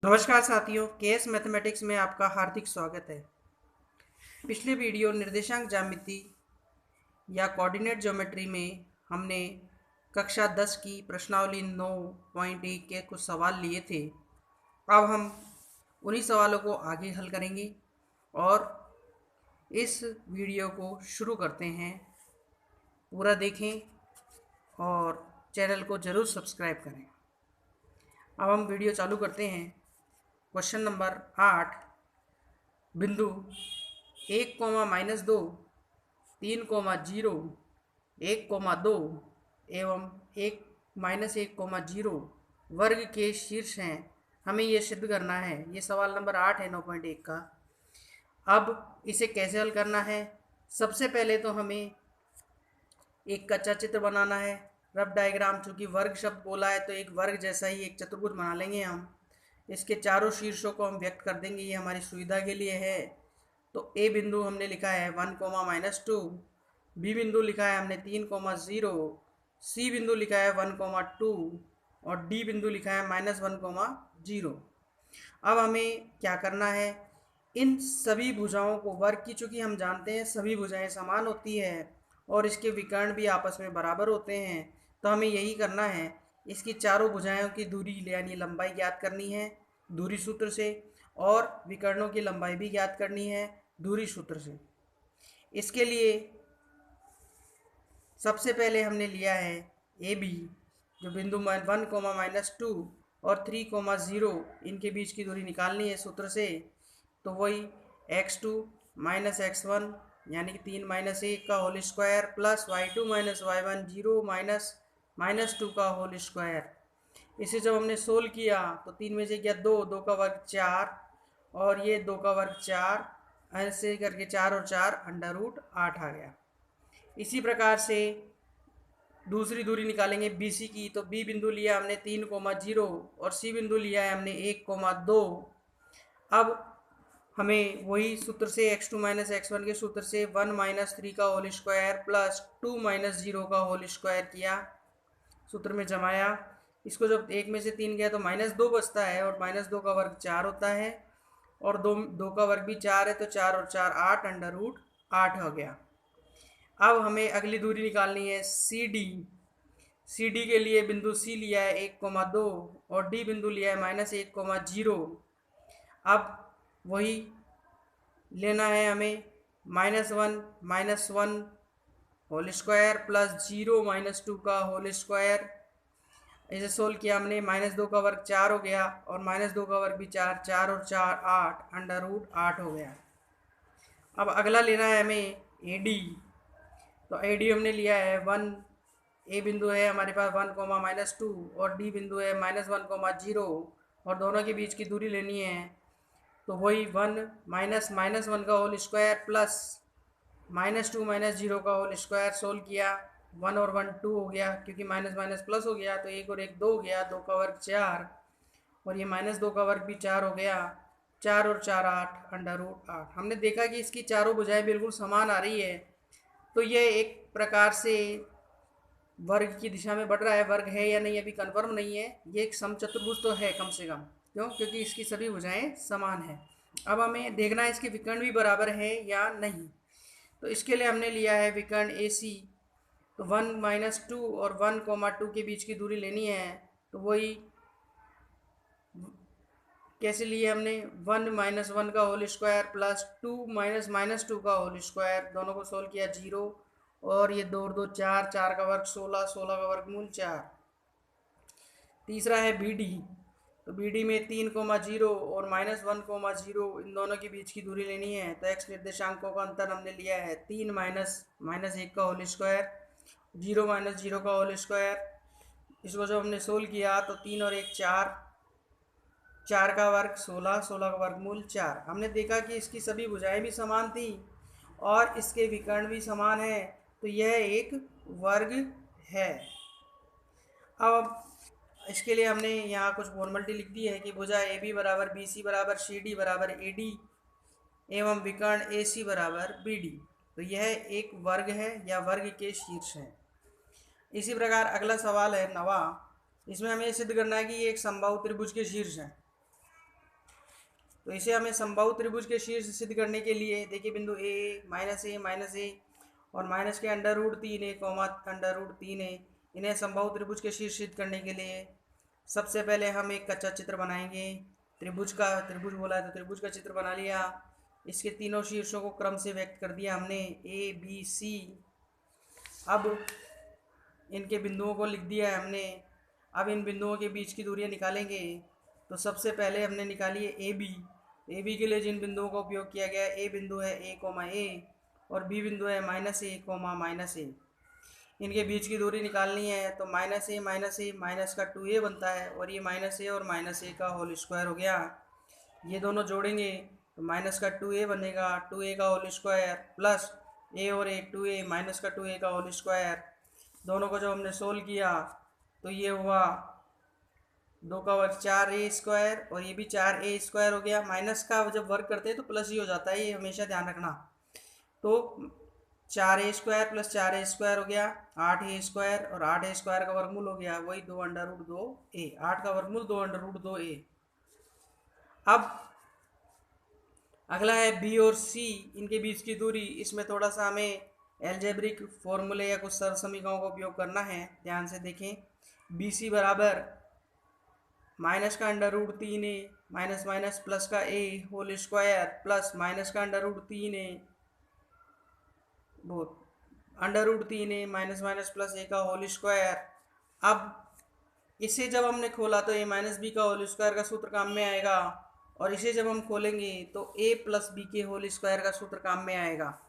नमस्कार साथियों, KS mathematics में आपका हार्दिक स्वागत है। पिछले वीडियो निर्देशांक ज्यामिति या कोऑर्डिनेट ज्योमेट्री में हमने कक्षा 10 की प्रश्नावली 9.1 के कुछ सवाल लिए थे। अब हम उन्हीं सवालों को आगे हल करेंगे और इस वीडियो को शुरू करते हैं। पूरा देखें और चैनल को ज़रूर सब्सक्राइब करें। अब हम वीडियो चालू करते हैं। क्वेश्चन नंबर 8, बिंदु 1, -2, 3, 0, 1, 2 एवं 1, -1, 0 वर्ग के शीर्ष हैं। हमें यह सिद्ध करना है। ये सवाल नंबर 8 है 9.1 का। अब इसे कैसे हल करना है? सबसे पहले तो हमें एक कच्चा चित्र बनाना है, रफ डायग्राम। चूँकि वर्ग शब्द बोला है तो एक वर्ग जैसा ही एक चतुर्भुज बना लेंगे हम। इसके चारों शीर्षों को हम व्यक्त कर देंगे, ये हमारी सुविधा के लिए है। तो ए बिंदु हमने लिखा है 1, -2, बी बिंदु लिखा है हमने 3, 0, सी बिंदु लिखा है 1, 2 और डी बिंदु लिखा है -1, 0। अब हमें क्या करना है? इन सभी भुजाओं को, वर्ग की चूँकि हम जानते हैं सभी भुजाएं समान होती है और इसके विकर्ण भी आपस में बराबर होते हैं, तो हमें यही करना है। इसकी चारों भुजाओं की दूरी यानी लंबाई ज्ञात करनी है दूरी सूत्र से, और विकर्णों की लंबाई भी ज्ञात करनी है दूरी सूत्र से। इसके लिए सबसे पहले हमने लिया है ए बी, जो बिंदु 1, -2 और 3, 0 इनके बीच की दूरी निकालनी है सूत्र से। तो वही x2 - x1 यानी कि 3 - 1 का whole square plus y2 - y1 0 -2 का होल स्क्वायर। इसे जब हमने सोल्व किया तो 3 में से किया 2, 2 का वर्ग 4 और ये 2 का वर्ग 4, ऐसे करके 4 और 4 √8 आ गया। इसी प्रकार से दूसरी दूरी निकालेंगे BC की। तो बी बिंदु लिया हमने 3, 0 और सी बिंदु लिया है हमने 1, 2। अब हमें वही सूत्र से x2 - x1 के सूत्र से 1 - 3 का होल स्क्वायर प्लस 2 - 0 का होल स्क्वायर किया, सूत्र में जमाया। इसको जब 1 में से 3 गया तो -2 बचता है और -2 का वर्ग 4 होता है और 2 का वर्ग भी 4 है, तो 4 और 4 8 √8 हो गया। अब हमें अगली दूरी निकालनी है सी डी के लिए बिंदु सी लिया है 1, 2 और डी बिंदु लिया है -1, 0। अब वही लेना है हमें -1 होल स्क्वायर प्लस 0 -2 का होल स्क्वायर। इसे सोल्व किया हमने, -2 का वर्ग 4 हो गया और -2 का वर्ग भी 4, 4 और 4 8 √8 हो गया। अब अगला लेना है हमें ए डी। तो ए डी हमने लिया है 1, ए बिंदु है हमारे पास 1, -2 और डी बिंदु है -1, 0 और दोनों के बीच की दूरी लेनी है। तो वही 1 -1 का होल स्क्वायर प्लस -2 - 0 का होल स्क्वायर। सोल्व किया, 1 और 1 2 हो गया, क्योंकि माइनस माइनस प्लस हो गया तो 1 और 1 2 हो गया, 2 का वर्ग 4 और ये -2 का वर्ग भी 4 हो गया, 4 और 4 8 √8। हमने देखा कि इसकी चारों भुजाएं बिल्कुल समान आ रही है, तो ये एक प्रकार से वर्ग की दिशा में बढ़ रहा है। वर्ग है या नहीं अभी कंफर्म नहीं है, ये एक समचतुर्भुज तो है कम से कम। क्यों? क्योंकि इसकी सभी भुजाएं समान है। अब हमें देखना है इसके विकर्ण भी बराबर है या नहीं। तो इसके लिए हमने लिया है विकर्ण ए सी। तो 1 - 2 और 1, 2 के बीच की दूरी लेनी है। तो वही कैसे लिए हमने, 1 - 1 का होल स्क्वायर प्लस 2 - 2 का होल स्क्वायर। दोनों को सोल्व किया, 0 और ये 2 और 2 4, 4 का वर्ग 16, 16 का वर्गमूल 4। तीसरा है बी डी। तो बी डी में 3, 0 और -1, 0 इन दोनों के बीच की दूरी लेनी है। तो एक्स निर्देशांकों का अंतर हमने लिया है 3 -1 का होल स्क्वायर, 0 - 0 का होल स्क्वायर। इसको जब हमने सोल्व किया तो 3 और 1 4, 4 का वर्ग 16, 16 का वर्गमूल 4। हमने देखा कि इसकी सभी भुजाएं भी समान थी और इसके विकर्ण भी समान है, तो यह एक वर्ग है। अब इसके लिए हमने यहाँ कुछ फॉर्मेलिटी लिख दी है कि भुजा ए बी बराबर बी सी बराबर सी डी बराबर ए डी एवं विकर्ण ए सी बराबर बी डी। तो यह एक वर्ग है या वर्ग के शीर्ष है। इसी प्रकार अगला सवाल है 9वां। इसमें हमें सिद्ध करना है कि ये एक समबाहु त्रिभुज के शीर्ष है। तो इसे हमें समबाहु त्रिभुज के शीर्ष सिद्ध करने के लिए देखिए बिंदु ए माइनस ए और माइनस के under root 3a comma under root 3a, इन्हें समबाहु त्रिभुज के शीर्ष सिद्ध करने के लिए सबसे पहले हम एक कच्चा चित्र बनाएंगे त्रिभुज का। त्रिभुज बोला है तो त्रिभुज का चित्र बना लिया। इसके तीनों शीर्षों को क्रम से व्यक्त कर दिया हमने ए बी सी। अब इनके बिंदुओं को लिख दिया है हमने। अब इन बिंदुओं के बीच की दूरियां निकालेंगे। तो सबसे पहले हमने निकाली है ए बी के लिए जिन बिंदुओं का उपयोग किया गया है, ए बिंदु है ए कोमा ए और बी बिंदु है माइनस ए कोमा माइनस ए। इनके बीच की दूरी निकालनी है तो माइनस ए माइनस का 2a बनता है और ये माइनस ए और माइनस ए का होल स्क्वायर हो गया। ये दोनों जोड़ेंगे तो माइनस का 2a बनेगा, 2a का होल स्क्वायर प्लस ए और ए 2a माइनस का 2a का होल स्क्वायर। दोनों को जब हमने सोल्व किया तो ये हुआ 2 का वर्ग 4a स्क्वायर और ये भी 4a स्क्वायर हो गया। माइनस का जब वर्ग करते हैं तो प्लस ही हो जाता है, ये हमेशा ध्यान रखना। तो 4a square plus 4a square हो गया 8a स्क्वायर और 8a स्क्वायर का वर्गमूल हो गया वही 2 अंडर रूट 2a। 8 का वर्गमूल 2 अंडर रूट 2a। अब अगला है बी और सी, इनके बीच की दूरी। इसमें थोड़ा सा हमें एल्जेब्रिक फॉर्मूले या कुछ सरल समीकरणों का उपयोग करना है। ध्यान से देखें, बी सी बराबर माइनस का under root 3a minus minus plus का a whole square plus minus का अंडर रूट 3a वो under root 3a minus minus plus a का होल स्क्वायर। अब इसे जब हमने खोला तो a माइनस बी का होल स्क्वायर का सूत्र काम में आएगा और इसे जब हम खोलेंगे तो a प्लस बी के होल स्क्वायर का सूत्र काम में आएगा।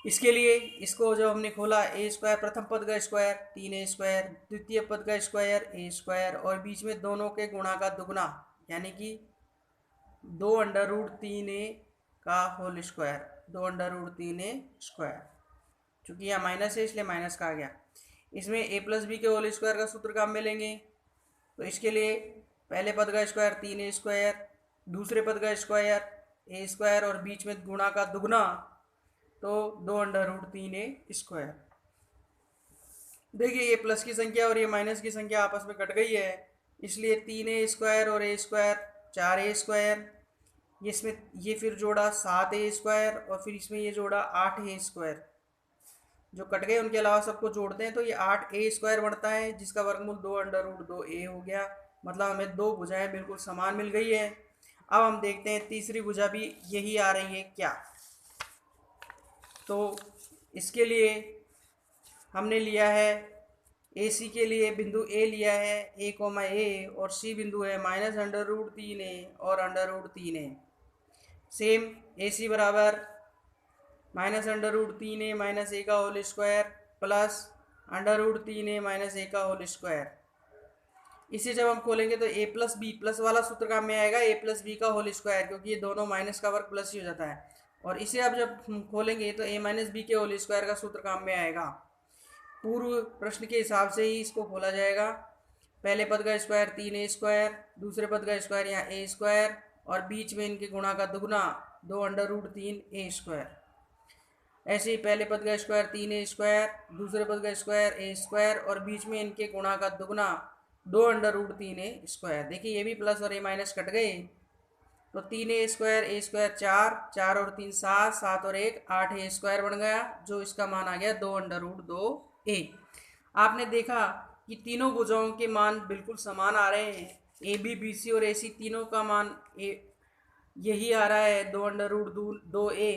इसके लिए इसको जब हमने खोला a स्क्वायर प्रथम पद का स्क्वायर 3a स्क्वायर, द्वितीय पद का स्क्वायर a स्क्वायर और बीच में दोनों के गुणा का दुगना यानी कि 2 अंडर रूट 3a का whole square, 2 under root 3a square. चूँकि यहाँ माइनस है इसलिए माइनस का आ गया। इसमें a प्लस बी के होल स्क्वायर का सूत्र काम में लेंगे तो इसके लिए पहले पद का स्क्वायर 3a स्क्वायर, दूसरे पद का स्क्वायर a स्क्वायर और बीच में गुणा का दुगना तो 2 अंडर रूट 3a स्क्वायर। देखिए ये प्लस की संख्या और ये माइनस की संख्या आपस में कट गई है, इसलिए 3a स्क्वायर और a स्क्वायर 4a स्क्वायर, इसमें ये फिर जोड़ा 7a स्क्वायर और फिर इसमें ये जोड़ा 8a स्क्वायर। जो कट गए उनके अलावा सबको जोड़ते हैं तो ये 8a स्क्वायर बनता है जिसका वर्गमूल 2 अंडर रूट 2a हो गया। मतलब हमें दो भुजाएं बिल्कुल समान मिल गई है। अब हम देखते हैं तीसरी भुजा भी यही आ रही है क्या। तो इसके लिए हमने लिया है ए सी के लिए बिंदु ए लिया है a कोमा ए और सी बिंदु है माइनस अंडर रूट 3a और under root 3a। Same A C बराबर minus under root 3a minus A का whole square plus under root 3a minus A का होल स्क्वायर। इसे जब हम खोलेंगे तो a प्लस बी प्लस वाला सूत्र काम में आएगा a प्लस बी का होल स्क्वायर, क्योंकि ये दोनों माइनस का वर्ग प्लस ही हो जाता है। और इसे अब जब हम खोलेंगे तो a माइनस बी के होल स्क्वायर का सूत्र काम में आएगा। पूर्व प्रश्न के हिसाब से ही इसको खोला जाएगा। पहले पद का स्क्वायर 3a स्क्वायर, दूसरे पद का स्क्वायर यहाँ a स्क्वायर और बीच में इनके गुणा का दुगना 2 अंडर रूट 3a स्क्वायर। ऐसे ही पहले पद का स्क्वायर 3a स्क्वायर, दूसरे पद का स्क्वायर a स्क्वायर और बीच में इनके गुणा का दुगना 2 अंडर रूट 3a स्क्वायर। देखिए ये भी प्लस और a माइनस कट गए तो 3a स्क्वायर 4 और 3 7 और 1 8a स्क्वायर बन गया, जो इसका मान आ गया 2 अंडर रूट 2a। आपने देखा कि तीनों भुजाओं के मान बिल्कुल समान आ रहे हैं। ए बी बी सी और ए सी तीनों का मान यही आ रहा है 2 अंडर रूट 2a,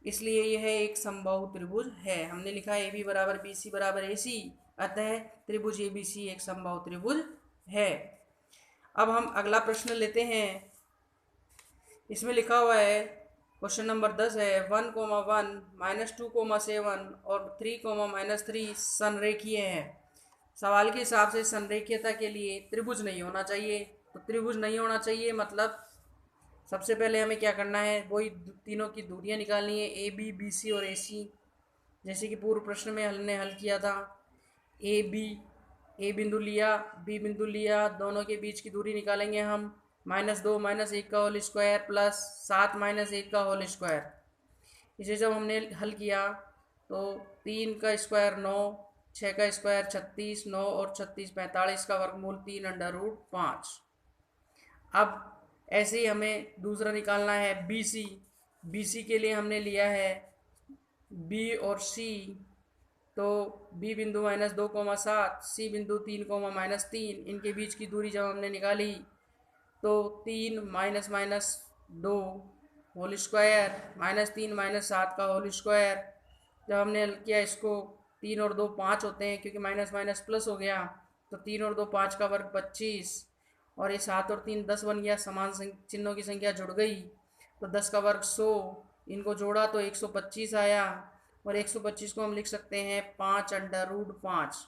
इसलिए यह एक समबाहु त्रिभुज है। हमने लिखा है ए बी बराबर बी सी बराबर ए सी, अतः त्रिभुज ए बी सी एक समबाहु त्रिभुज है। अब हम अगला प्रश्न लेते हैं। इसमें लिखा हुआ है क्वेश्चन नंबर 10 है 1, 1 -2, 7 और 3, -3 संरेखीय है। सवाल के हिसाब से संरेखीयता के लिए त्रिभुज नहीं होना चाहिए। तो त्रिभुज नहीं होना चाहिए मतलब सबसे पहले हमें क्या करना है, वही तीनों की दूरियां निकालनी है ए बी बी सी और ए सी, जैसे कि पूर्व प्रश्न में हमने हल किया था। ए बिंदु लिया बी बिंदु लिया, दोनों के बीच की दूरी निकालेंगे हम -2 -1 का होल स्क्वायर प्लस 7 -1 का होल स्क्वायर। इसे जब हमने हल किया तो 3 का स्क्वायर 9, 6 का स्क्वायर 36, 9 और 36 45 का वर्गमूल 3 अंडर रूट 5। अब ऐसे ही हमें दूसरा निकालना है BC। BC के लिए हमने लिया है B और C, तो B बिंदु -2,7, C बिंदु 3,-3, इनके बीच की दूरी जब हमने निकाली तो 3 माइनस माइनस 2 होल स्क्वायर -3 -7 का होल स्क्वायर। जब हमने हल किया इसको, 3 और 2 5 होते हैं, क्योंकि माइनस माइनस प्लस हो गया, तो 3 और 2 5 का वर्ग 25, और ये 7 और 3 10 बन गया, समान चिन्हों की संख्या जुड़ गई, तो 10 का वर्ग 100, इनको जोड़ा तो 125 आया, और 125 को हम लिख सकते हैं 5√5।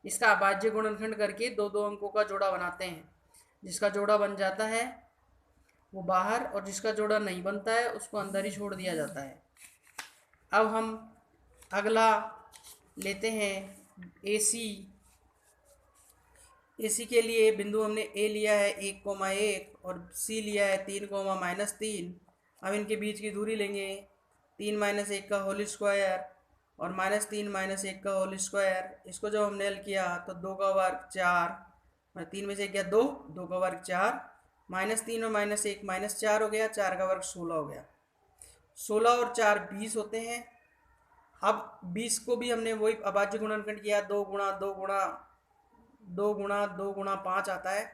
इसका अभाज्य गुणनखंड करके दो दो अंकों का जोड़ा बनाते हैं, जिसका जोड़ा बन जाता है वो बाहर, और जिसका जोड़ा नहीं बनता है उसको अंदर ही छोड़ दिया जाता है। अब हम अगला लेते हैं AC। AC के लिए बिंदु हमने A लिया है 1,1 और C लिया है 3,-3। अब इनके बीच की दूरी लेंगे 3 - 1 का होल स्क्वायर और -3 - 1 का होल स्क्वायर। इसको जब हमने हल किया तो 2 का वर्ग 4, 3 में से गया 2, 2 का वर्ग 4, -3 और -1 -4 हो गया, 4 का वर्ग 16 हो गया। 16 और 4 20 होते हैं। अब 20 को भी हमने वही अभाज्य गुणनखंड किया, 2 गुणा 2 गुणा 2 गुणा 2 गुणा 5 आता है,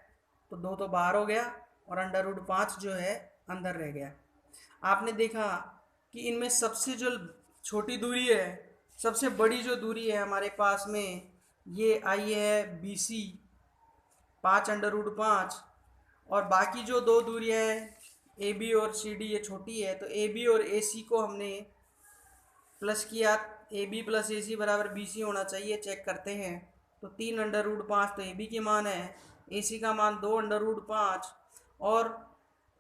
तो 2 तो बाहर हो गया और √5 जो है अंदर रह गया। आपने देखा कि इनमें सबसे जो छोटी दूरी है, सबसे बड़ी जो दूरी है हमारे पास में, ये आई है BC 5√5, और बाकी जो दो दूरियां हैं AB और CD ये छोटी है, तो AB और AC को हमने प्लस किया, AB + AC = BC होना चाहिए। चेक करते हैं तो 3√5 तो AB की मान है, AC का मान 2√5 और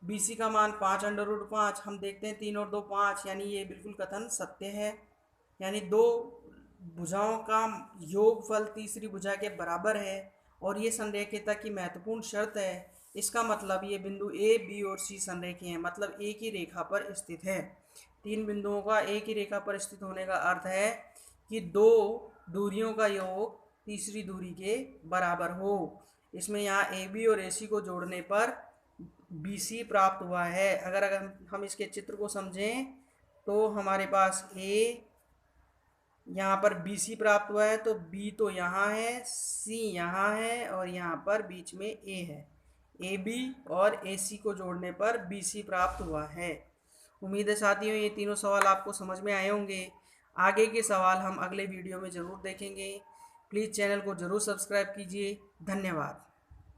BC का मान 5√5। हम देखते हैं 3 और 2 5, यानी ये बिल्कुल कथन सत्य है, यानी दो भुजाओं का योगफल तीसरी भुजा के बराबर है, और ये संरेखियता की महत्वपूर्ण शर्त है। इसका मतलब ये बिंदु A, B और C संरेखीय हैं, मतलब एक ही रेखा पर स्थित है। तीन बिंदुओं का एक ही रेखा पर स्थित होने का अर्थ है कि दो दूरियों का योग तीसरी दूरी के बराबर हो। इसमें यहाँ AB और AC को जोड़ने पर BC प्राप्त हुआ है। अगर हम इसके चित्र को समझें तो हमारे पास A, यहाँ पर BC प्राप्त हुआ है, तो B तो यहाँ है, C यहाँ है, और यहाँ पर बीच में A है। AB और AC को जोड़ने पर BC प्राप्त हुआ है। उम्मीद है साथियों ये तीनों सवाल आपको समझ में आए होंगे। आगे के सवाल हम अगले वीडियो में ज़रूर देखेंगे। प्लीज़ चैनल को ज़रूर सब्सक्राइब कीजिए। धन्यवाद।